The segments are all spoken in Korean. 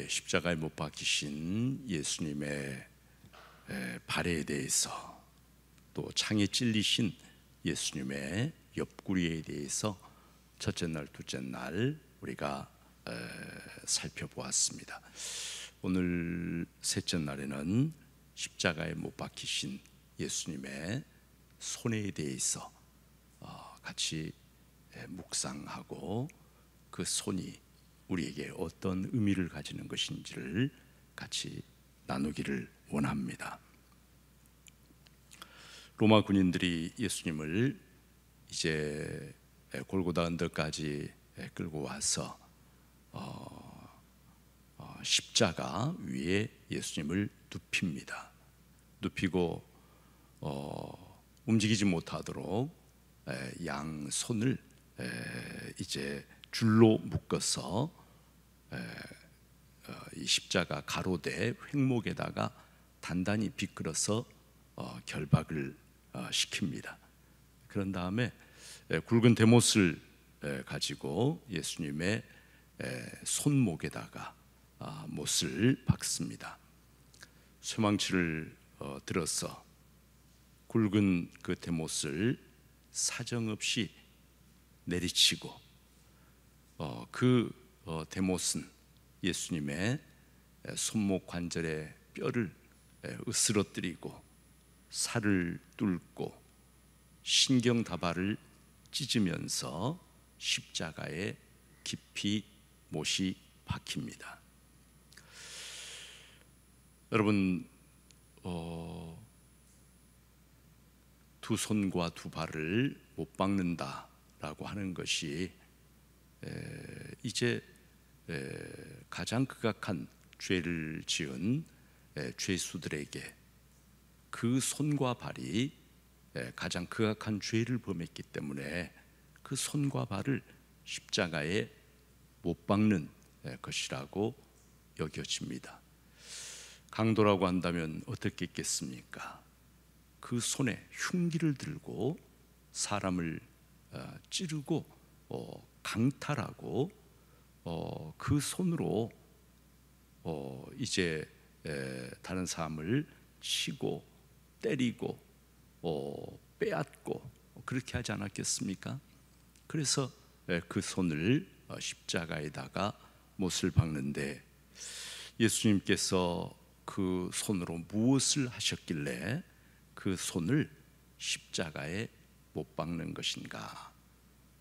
십자가에 못 박히신 예수님의 발에 대해서, 또 창에 찔리신 예수님의 옆구리에 대해서 첫째 날, 둘째 날 우리가 살펴보았습니다. 오늘 셋째 날에는 십자가에 못 박히신 예수님의 손에 대해서 같이 묵상하고, 그 손이 우리에게 어떤 의미를 가지는 것인지를 같이 나누기를 원합니다. 로마 군인들이 예수님을 이제 골고다 언덕까지 끌고 와서 십자가 위에 예수님을 눕힙니다. 눕히고 움직이지 못하도록 양손을 이제 줄로 묶어서 이 십자가 가로대 횡목에다가 단단히 비끌어서 결박을 시킵니다. 그런 다음에 굵은 대못을 가지고 예수님의 손목에다가 못을 박습니다. 쇠망치를 들어서 굵은 그 대못을 사정없이 내리치고, 그 대못은 예수님의 손목 관절의 뼈를 으스러뜨리고 살을 뚫고 신경다발을 찢으면서 십자가에 깊이 못이 박힙니다. 여러분, 두 손과 두 발을 못 박는다라고 하는 것이 이제 가장 극악한 죄를 지은 죄수들에게 그 손과 발이 가장 극악한 죄를 범했기 때문에 그 손과 발을 십자가에 못 박는 것이라고 여겨집니다. 강도라고 한다면 어떻게 했겠습니까? 그 손에 흉기를 들고 사람을 찌르고 강탈하고 그 손으로 이제 다른 사람을 치고 때리고 빼앗고 그렇게 하지 않았겠습니까? 그래서 그 손을 십자가에다가 못을 박는데, 예수님께서 그 손으로 무엇을 하셨길래 그 손을 십자가에 못 박는 것인가?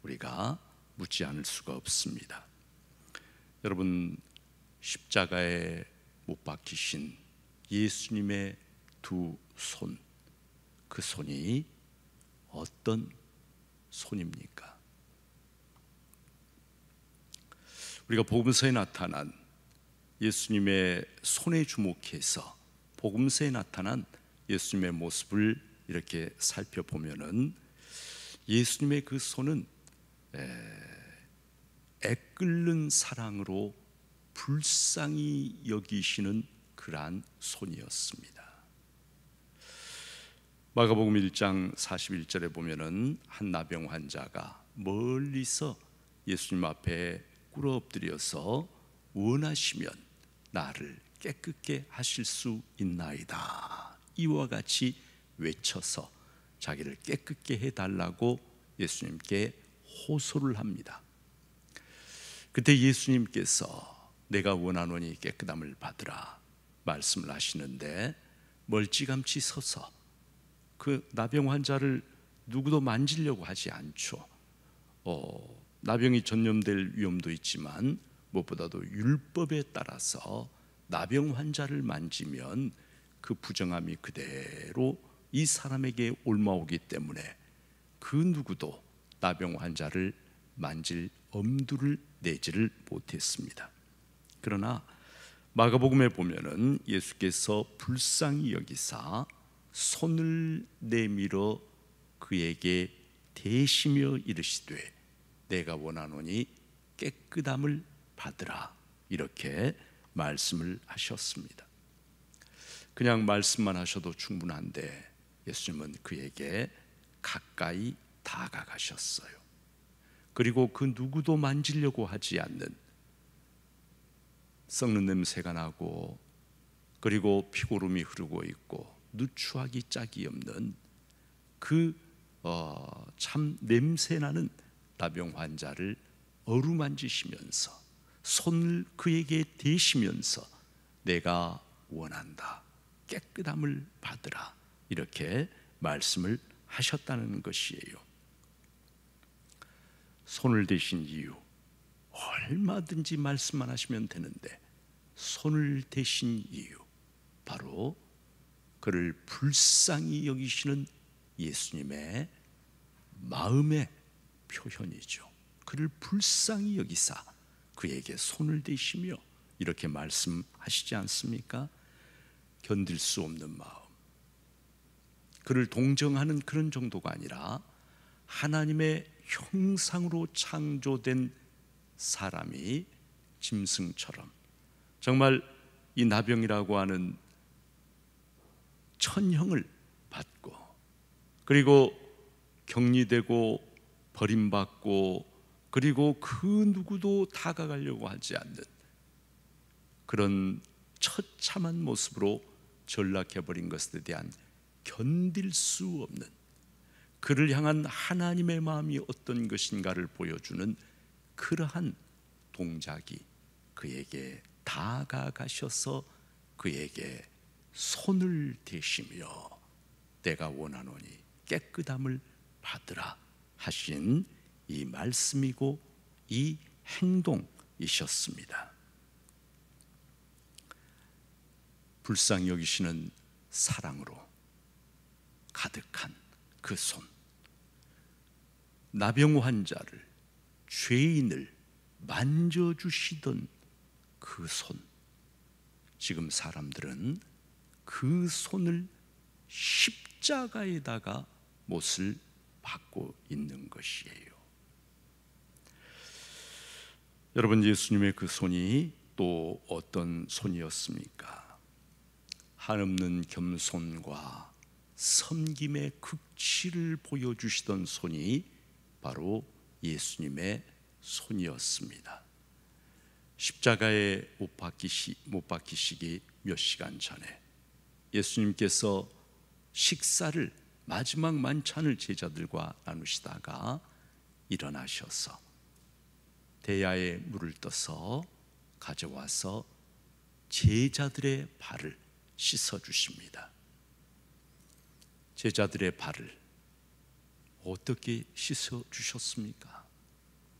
우리가 묻지 않을 수가 없습니다. 여러분, 십자가에 못 박히신 예수님의 두 손, 그 손이 어떤 손입니까? 우리가 복음서에 나타난 예수님의 손에 주목해서 복음서에 나타난 예수님의 모습을 이렇게 살펴보면은, 예수님의 그 손은 애끓는 사랑으로 불쌍히 여기시는 그러한 손이었습니다. 마가복음 1장 41절에 보면은 한 나병 환자가 멀리서 예수님 앞에 꿇어 엎드려서 원하시면 나를 깨끗게 하실 수 있나이다, 이와 같이 외쳐서 자기를 깨끗게 해달라고 예수님께 호소를 합니다. 그때 예수님께서 내가 원하노니 깨끗함을 받으라 말씀을 하시는데, 멀찌감치 서서 그 나병 환자를 누구도 만지려고 하지 않죠. 나병이 전염될 위험도 있지만 무엇보다도 율법에 따라서 나병 환자를 만지면 그 부정함이 그대로 이 사람에게 옮아오기 때문에 그 누구도 나병 환자를 만질 엄두를 내지를 못했습니다. 그러나 마가복음에 보면은 예수께서 불쌍히 여기사 손을 내밀어 그에게 대시며 이르시되 내가 원하노니 깨끗함을 받으라, 이렇게 말씀을 하셨습니다. 그냥 말씀만 하셔도 충분한데 예수님은 그에게 가까이 다가가셨어요. 그리고 그 누구도 만지려고 하지 않는 썩는 냄새가 나고 그리고 피고름이 흐르고 있고 누추하기 짝이 없는 참 냄새나는 나병 환자를 어루만지시면서 손을 그에게 대시면서 내가 원한다, 깨끗함을 받으라, 이렇게 말씀을 하셨다는 것이에요. 손을 대신 이유, 얼마든지 말씀만 하시면 되는데 손을 대신 이유, 바로 그를 불쌍히 여기시는 예수님의 마음의 표현이죠. 그를 불쌍히 여기사 그에게 손을 대시며 이렇게 말씀하시지 않습니까? 견딜 수 없는 마음, 그를 동정하는 그런 정도가 아니라 하나님의 형상으로 창조된 사람이 짐승처럼 정말 이 나병이라고 하는 천형을 받고 그리고 격리되고 버림받고 그리고 그 누구도 다가가려고 하지 않는 그런 처참한 모습으로 전락해버린 것에 대한 견딜 수 없는, 그를 향한 하나님의 마음이 어떤 것인가를 보여주는 그러한 동작이 그에게 다가가셔서 그에게 손을 대시며 내가 원하노니 깨끗함을 받으라 하신 이 말씀이고 이 행동이셨습니다. 불쌍히 여기시는 사랑으로 가득한 그 손, 나병 환자를, 죄인을 만져주시던 그 손, 지금 사람들은 그 손을 십자가에다가 못을 박고 있는 것이에요. 여러분, 예수님의 그 손이 또 어떤 손이었습니까? 한없는 겸손과 섬김의 극치를 보여주시던 손이 바로 예수님의 손이었습니다. 십자가에 못 박히시기 몇 시간 전에 예수님께서 식사를, 마지막 만찬을 제자들과 나누시다가 일어나셔서 대야에 물을 떠서 가져와서 제자들의 발을 씻어 주십니다. 제자들의 발을 어떻게 씻어 주셨습니까?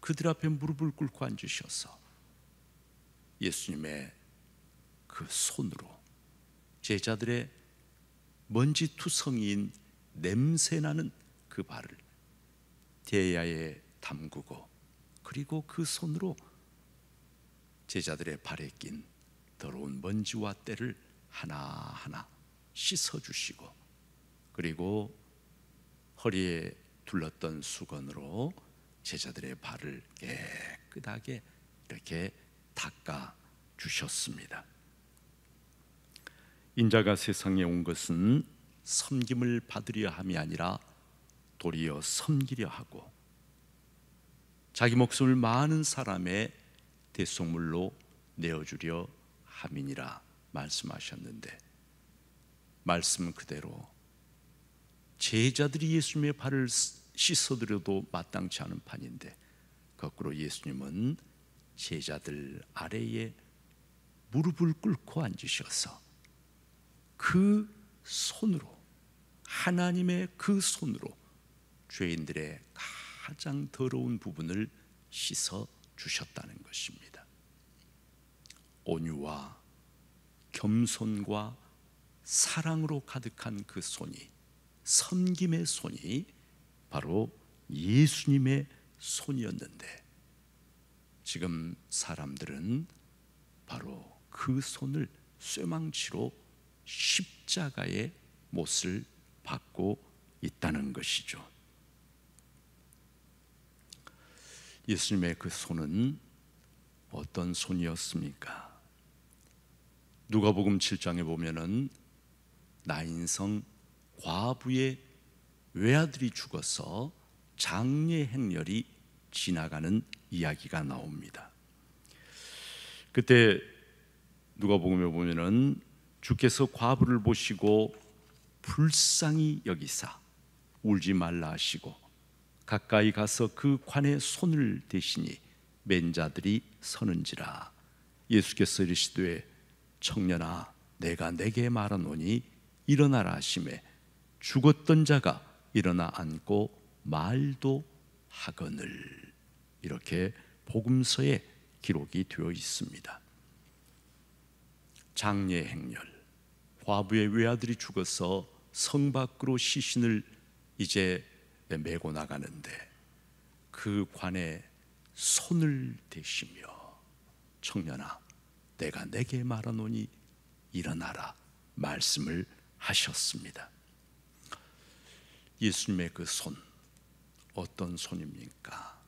그들 앞에 무릎을 꿇고 앉으셔서 예수님의 그 손으로 제자들의 먼지투성이인 냄새나는 그 발을 대야에 담그고 그리고 그 손으로 제자들의 발에 낀 더러운 먼지와 때를 하나하나 씻어주시고 그리고 허리에 둘렀던 수건으로 제자들의 발을 깨끗하게 이렇게 닦아 주셨습니다. 인자가 세상에 온 것은 섬김을 받으려 함이 아니라 도리어 섬기려 하고 자기 목숨을 많은 사람의 대속물로 내어주려 함이니라 말씀하셨는데, 말씀 그대로 제자들이 예수님의 발을 씻어드려도 마땅치 않은 판인데 거꾸로 예수님은 제자들 아래에 무릎을 꿇고 앉으셔서 그 손으로, 하나님의 그 손으로 죄인들의 가장 더러운 부분을 씻어 주셨다는 것입니다. 온유와 겸손과 사랑으로 가득한 그 손이, 섬김의 손이 바로 예수님의 손이었는데 지금 사람들은 바로 그 손을 쇠망치로 십자가의 못을 받고 있다는 것이죠. 예수님의 그 손은 어떤 손이었습니까? 누가복음 7장에 보면은 나인성 과부의 외아들이 죽어서 장례 행렬이 지나가는 이야기가 나옵니다. 그때 누가복음에 보면은 주께서 과부를 보시고 불쌍히 여기사 울지 말라 하시고 가까이 가서 그 관에 손을 대시니 맨 자들이 서는지라. 예수께서 이르시되 청년아 내가 내게 말하노니 일어나라 하시매 죽었던 자가 일어나 앉고 말도 하거늘. 이렇게 복음서에 기록이 되어 있습니다. 장례 행렬, 과부의 외아들이 죽어서 성 밖으로 시신을 이제 메고 나가는데 그 관에 손을 대시며 청년아 내가 내게 말하노니 일어나라 말씀을 하셨습니다. 예수님의 그 손, 어떤 손입니까?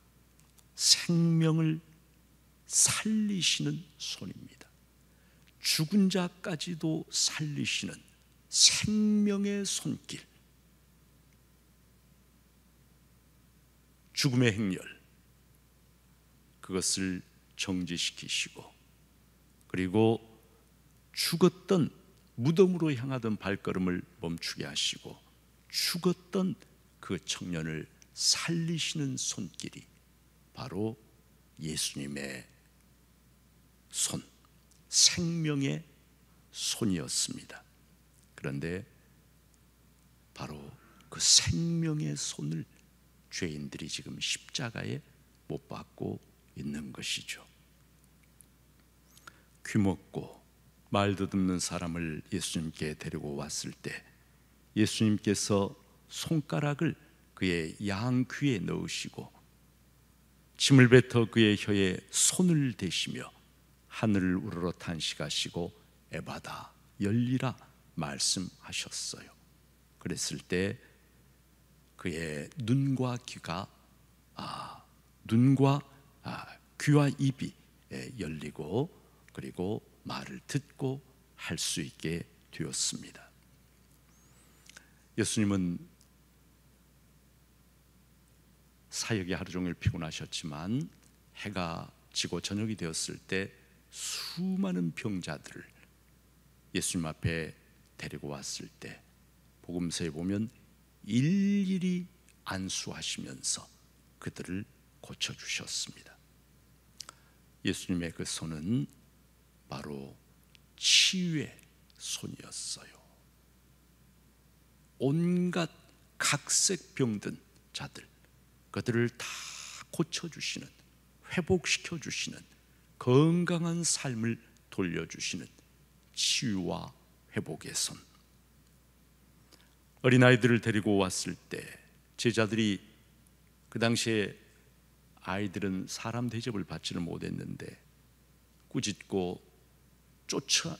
생명을 살리시는 손입니다. 죽은 자까지도 살리시는 생명의 손길. 죽음의 행렬, 그것을 정지시키시고, 그리고 죽었던 무덤으로 향하던 발걸음을 멈추게 하시고 죽었던 그 청년을 살리시는 손길이 바로 예수님의 손, 생명의 손이었습니다. 그런데 바로 그 생명의 손을 죄인들이 지금 십자가에 못 박고 있는 것이죠. 귀먹고 말 더듬는 사람을 예수님께 데리고 왔을 때 예수님께서 손가락을 그의 양귀에 넣으시고 침을 뱉어 그의 혀에 손을 대시며 하늘을 우러러 탄식하시고 에바다 열리라 말씀하셨어요. 그랬을 때 그의 눈과 귀가 귀와 입이 열리고 그리고 말을 듣고 할 수 있게 되었습니다. 예수님은 사역에 하루 종일 피곤하셨지만 해가 지고 저녁이 되었을 때 수많은 병자들을 예수님 앞에 데리고 왔을 때 복음서에 보면 일일이 안수하시면서 그들을 고쳐주셨습니다. 예수님의 그 손은 바로 치유의 손이었어요. 온갖 각색 병든 자들, 그들을 다 고쳐주시는, 회복시켜주시는, 건강한 삶을 돌려주시는 치유와 회복의 손. 어린아이들을 데리고 왔을 때 제자들이 그 당시에 아이들은 사람 대접을 받지를 못했는데 꾸짖고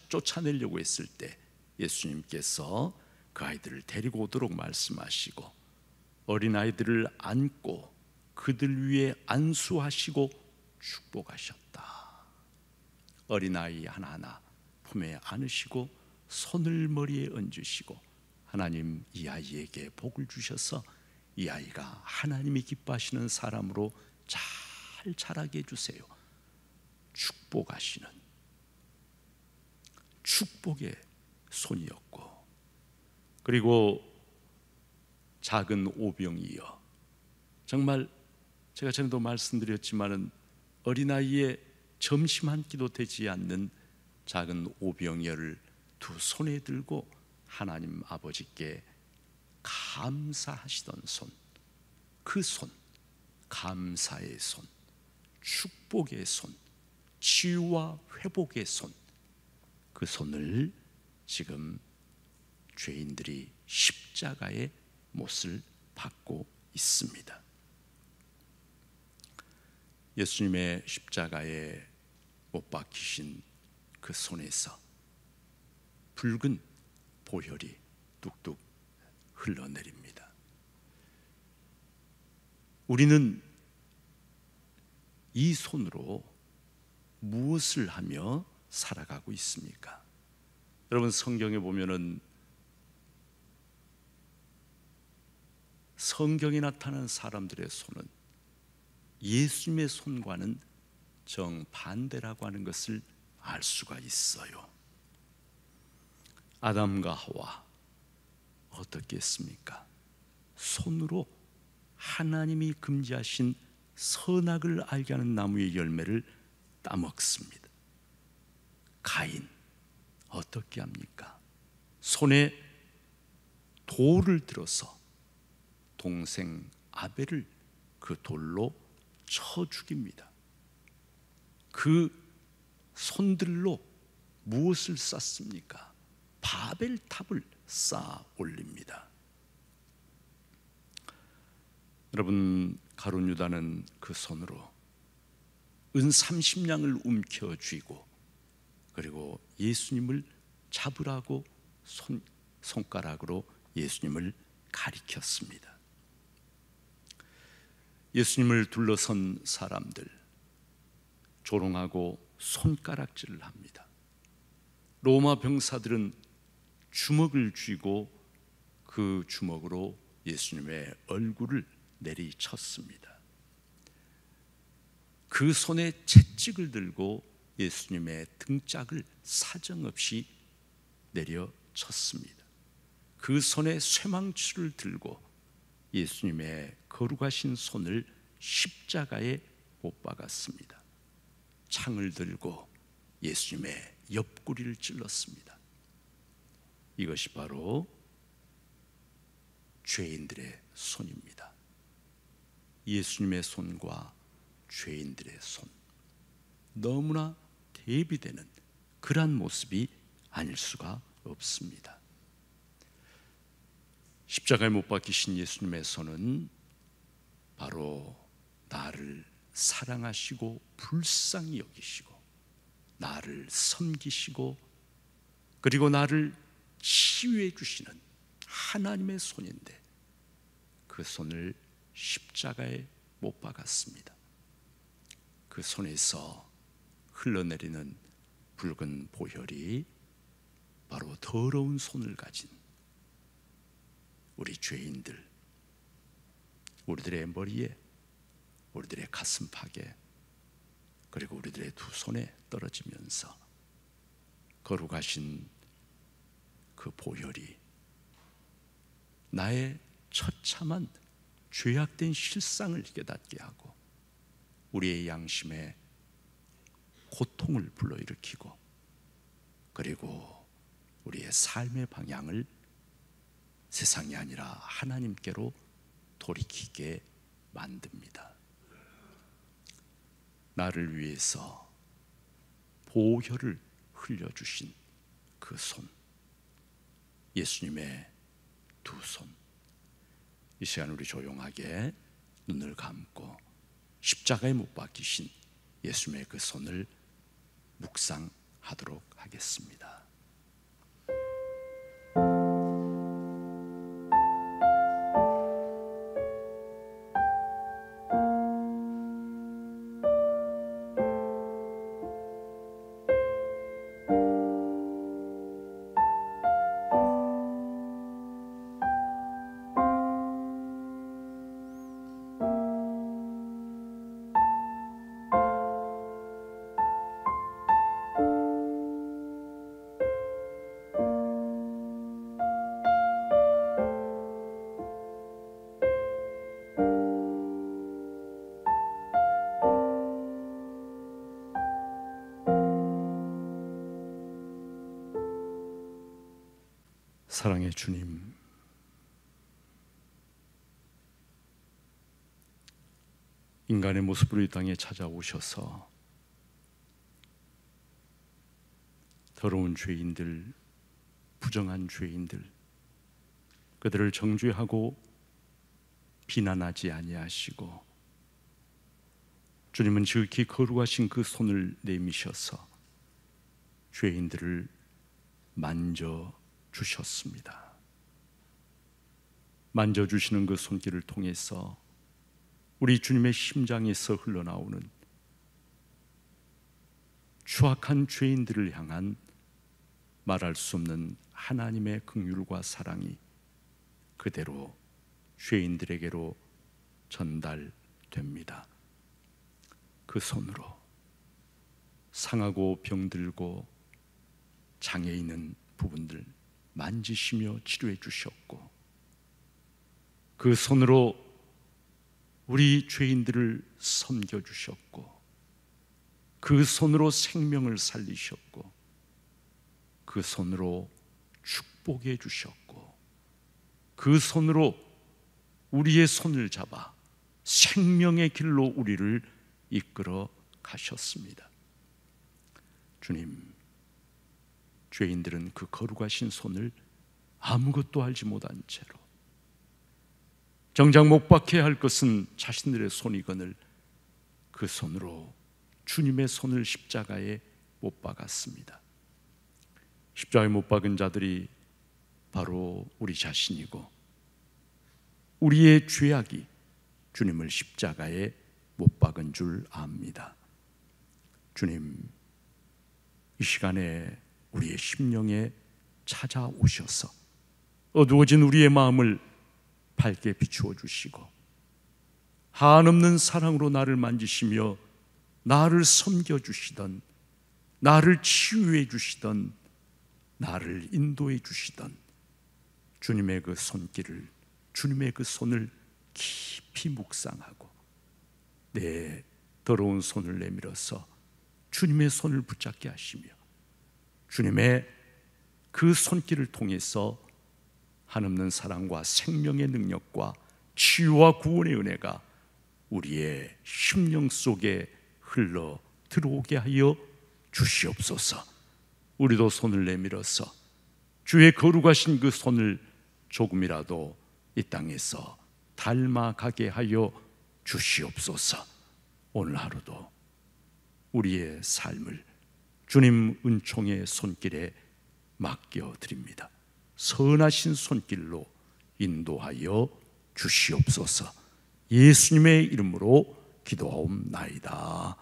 쫓아내려고 했을 때 예수님께서 그 아이들을 데리고 오도록 말씀하시고 어린아이들을 안고 그들 위에 안수하시고 축복하셨다. 어린아이 하나하나 품에 안으시고 손을 머리에 얹으시고 하나님 이 아이에게 복을 주셔서 이 아이가 하나님이 기뻐하시는 사람으로 잘 자라게 해주세요. 축복하시는 축복의 손이었고, 그리고 작은 오병이어, 정말 제가 전에도 말씀드렸지만은 어린아이의 점심 한 끼도 되지 않는 작은 오병이어를 두 손에 들고 하나님 아버지께 감사하시던 손, 그 손, 감사의 손, 축복의 손, 치유와 회복의 손, 그 손을 지금 죄인들이 십자가의 못을 받고 있습니다. 예수님의 십자가에 못 박히신 그 손에서 붉은 보혈이 뚝뚝 흘러내립니다. 우리는 이 손으로 무엇을 하며 살아가고 있습니까? 여러분, 성경에 보면은 성경에 나타난 사람들의 손은 예수님의 손과는 정반대라고 하는 것을 알 수가 있어요. 아담과 하와 어떻게 했습니까? 손으로 하나님이 금지하신 선악을 알게 하는 나무의 열매를 따먹습니다. 가인 어떻게 합니까? 손에 돌을 들어서 동생 아벨을 그 돌로 쳐 죽입니다. 그 손들로 무엇을 쌓습니까? 바벨탑을 쌓아 올립니다. 여러분, 가룟 유다는 그 손으로 은 30냥을 움켜쥐고 그리고 예수님을 잡으라고 손가락으로 예수님을 가리켰습니다. 예수님을 둘러선 사람들 조롱하고 손가락질을 합니다. 로마 병사들은 주먹을 쥐고 그 주먹으로 예수님의 얼굴을 내리쳤습니다. 그 손에 채찍을 들고 예수님의 등짝을 사정없이 내려쳤습니다. 그 손에 쇠망치를 들고 예수님의 거룩하신 손을 십자가에 못 박았습니다. 창을 들고 예수님의 옆구리를 찔렀습니다. 이것이 바로 죄인들의 손입니다. 예수님의 손과 죄인들의 손, 너무나 대비되는 그러한 모습이 아닐 수가 없습니다. 십자가에 못 박히신 예수님의 손은 바로 나를 사랑하시고 불쌍히 여기시고 나를 섬기시고 그리고 나를 치유해 주시는 하나님의 손인데, 그 손을 십자가에 못 박았습니다. 그 손에서 흘러내리는 붉은 보혈이 바로 더러운 손을 가진 우리 죄인들, 우리들의 머리에, 우리들의 가슴팍에, 그리고 우리들의 두 손에 떨어지면서 거룩하신 그 보혈이 나의 처참한 죄악된 실상을 깨닫게 하고 우리의 양심에 고통을 불러일으키고 그리고 우리의 삶의 방향을 세상이 아니라 하나님께로 돌이키게 만듭니다. 나를 위해서 보혈을 흘려주신 그 손, 예수님의 두 손, 이 시간 우리 조용하게 눈을 감고 십자가에 못 박히신 예수님의 그 손을 묵상하도록 하겠습니다. 사랑의 주님, 인간의 모습으로 이 땅에 찾아오셔서 더러운 죄인들, 부정한 죄인들, 그들을 정죄하고 비난하지 아니하시고 주님은 지극히 거룩하신 그 손을 내미셔서 죄인들을 만져주셨습니다. 만져주시는 그 손길을 통해서 우리 주님의 심장에서 흘러나오는 추악한 죄인들을 향한 말할 수 없는 하나님의 긍휼과 사랑이 그대로 죄인들에게로 전달됩니다. 그 손으로 상하고 병들고 장애 있는 부분들 만지시며 치료해 주셨고, 그 손으로 우리 죄인들을 섬겨 주셨고, 그 손으로 생명을 살리셨고, 그 손으로 축복해 주셨고, 그 손으로 우리의 손을 잡아 생명의 길로 우리를 이끌어 가셨습니다. 주님, 죄인들은 그 거룩하신 손을 아무것도 알지 못한 채로 정작 못 박혀야 할 것은 자신들의 손이거늘 그 손으로 주님의 손을 십자가에 못 박았습니다. 십자가에 못 박은 자들이 바로 우리 자신이고, 우리의 죄악이 주님을 십자가에 못 박은 줄 압니다. 주님, 이 시간에 우리의 심령에 찾아오셔서 어두워진 우리의 마음을 밝게 비추어 주시고, 한없는 사랑으로 나를 만지시며 나를 섬겨주시던, 나를 치유해 주시던, 나를 인도해 주시던 주님의 그 손길을, 주님의 그 손을 깊이 묵상하고 내 더러운 손을 내밀어서 주님의 손을 붙잡게 하시며, 주님의 그 손길을 통해서 한없는 사랑과 생명의 능력과 치유와 구원의 은혜가 우리의 심령 속에 흘러 들어오게 하여 주시옵소서. 우리도 손을 내밀어서 주의 거룩하신 그 손을 조금이라도 이 땅에서 닮아가게 하여 주시옵소서. 오늘 하루도 우리의 삶을 주님 은총의 손길에 맡겨드립니다. 선하신 손길로 인도하여 주시옵소서. 예수님의 이름으로 기도하옵나이다.